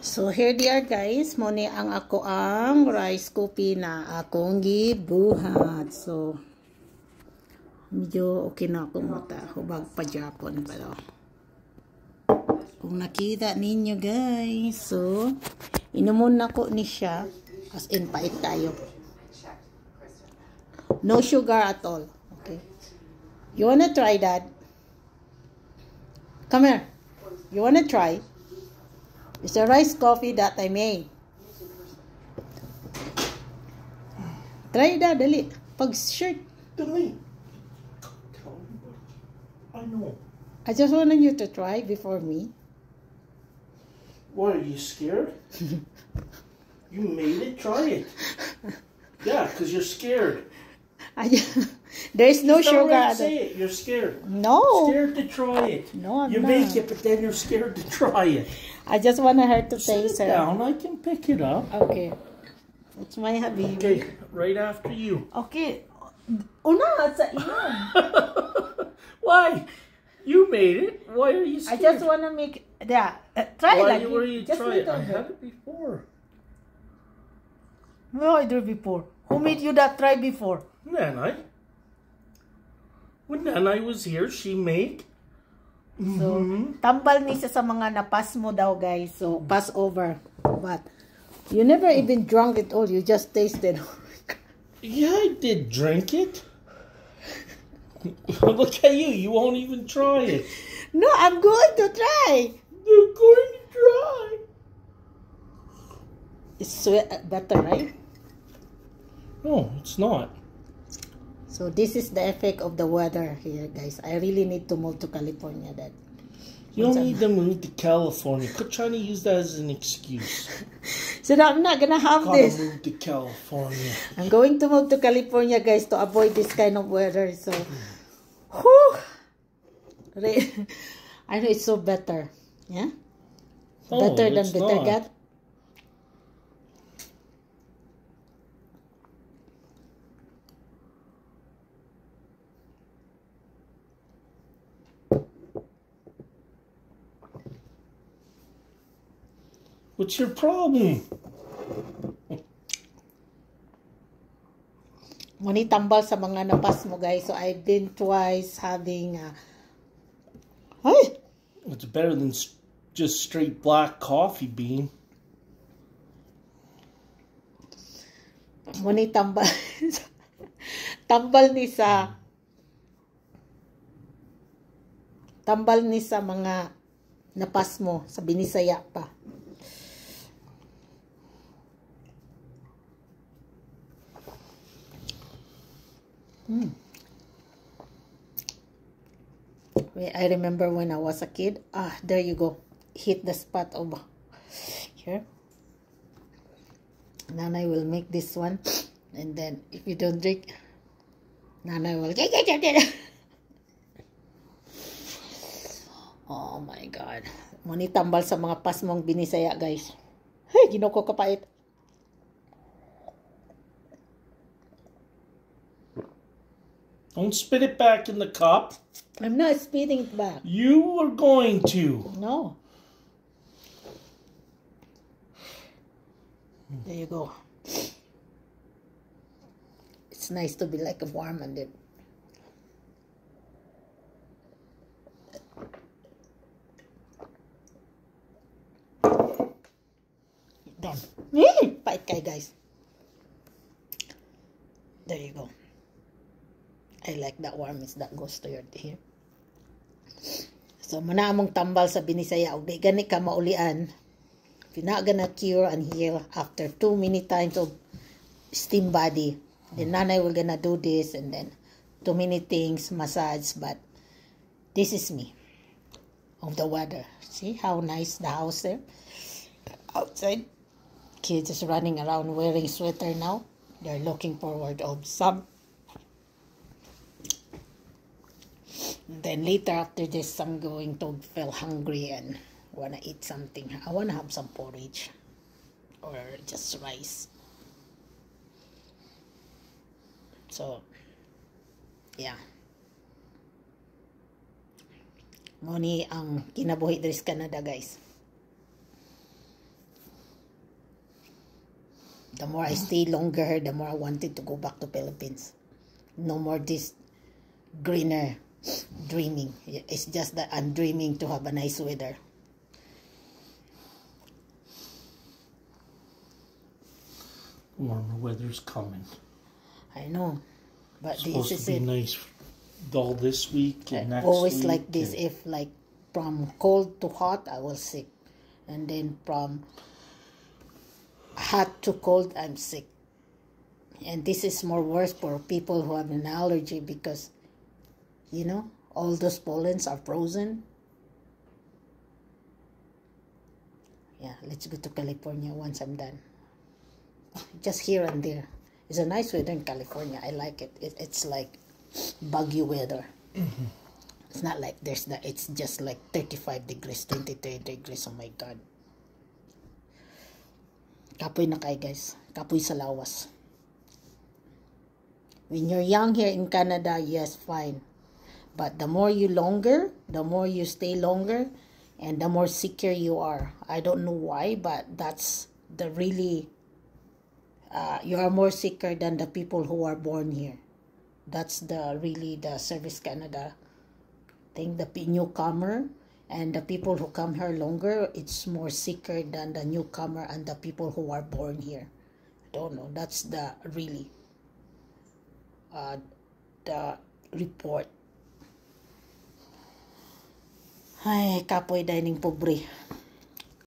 So here they are guys, mo ni ang ako ang rice coffee na akong gibuhat. So medyo okay na ako mata, hubag pa Japon pero kung nakita ninyo guys, so inumon na ko ni siya as in pait tayo. No sugar at all. Okay. You wanna try that? Come here. You wanna try? It's a rice coffee that I made. Try that, dali. Pag shirt. Dali. I know. I just wanted you to try before me. What, are you scared? You made it? Try it. Yeah, because you're scared. There's no sugar. Right, say it. You're scared. No. Scared to try it. No, I'm you not. make it, but then you're scared to try it. I just wanted her to taste Sit it. down. I can pick it up. Okay. It's my hubby. Okay, right after you. Okay. Una, sa iyo. Why? You made it. Why are you I scared? just want to make... Yeah. Try Why it. were you Just try it? little I bit. had it before. No, I did before. Who made you that try before? Nanay. When Nanay was here, she made. So, tambal ni siya sa mga napas mo daw, guys. So, pass over. But, you never even drunk it all. You just tasted. Yeah, I did drink it. Look at you. You won't even try it. No, I'm going to try. You're going to try. It's sweet, better, right? No, it's not. So, this is the effect of the weather here, guys. I really need to move to California. That You don't need to move to California. Quit trying to use that as an excuse. So, now I'm not gonna have Gotta this. move to California. I'm going to move to California, guys, to avoid this kind of weather. So, whew. I know it's so better. Yeah? Oh, Better than it's bitter not. gut. What's your problem? Muni tambal sa mga napas mo, guys. So, I've been twice having... Ay! It's better than just straight black coffee bean. Muni tambal. Tambal ni sa... Tambal ni sa mga napas mo. Sa Binisaya pa. I remember when I was a kid. There you go. Hit the spot over here. Nanay will make this one. And then, if you don't drink, Nanay will... Oh my God. Muni tambal sa mga pasmong Binisaya, guys. Hey, ginoko kapait. Don't spit it back in the cup. I'm not spitting it back. You are going to. No. There you go. It's nice to be like a warm and then. Done. Bite kay guys. There you go. I like that warmness that goes to your here. So, muna among tambal sa Binisaya. O di gani ka maulian. If you're not gonna cure and heal after too many times of steam body, then Nanay will gonna do this and then too many things, massage. But this is me. Of the weather. See how nice the house there? Outside. Kids is running around wearing sweater now. They're looking forward of some. Then later after this, I'm going to feel hungry and wanna eat something. I wanna have some porridge or just rice. So, yeah. Mo ni ang kinabuhi diri sa Canada, guys. The more I stay longer here, the more I wanted to go back to Philippines. No more this greener dreaming. It's just that I'm dreaming to have a nice weather. Warmer weather's coming. I know, but It's this supposed is to be it. nice all this week and next Always week. like this. If like from cold to hot, I will sick, and then from hot to cold, I'm sick. And this is more worse for people who have an allergy because, you know, all those pollens are frozen. Yeah, let's go to California once I'm done. Just here and there. It's a nice weather in California. I like it. It's like buggy weather. It's not like there's that. It's just like 35 degrees, 23 degrees. Oh my God. Kapoy na kayo, guys. Kapoy sa lawas. When you're young here in Canada, yes, fine. But the more you stay longer, and the more sicker you are. I don't know why, but that's the really, you are more sicker than the people who are born here. That's the Service Canada thing. The newcomer and the people who come here longer, it's more sicker than the newcomer and the people who are born here. I don't know. That's the report. Ay, kapoy dining pobre.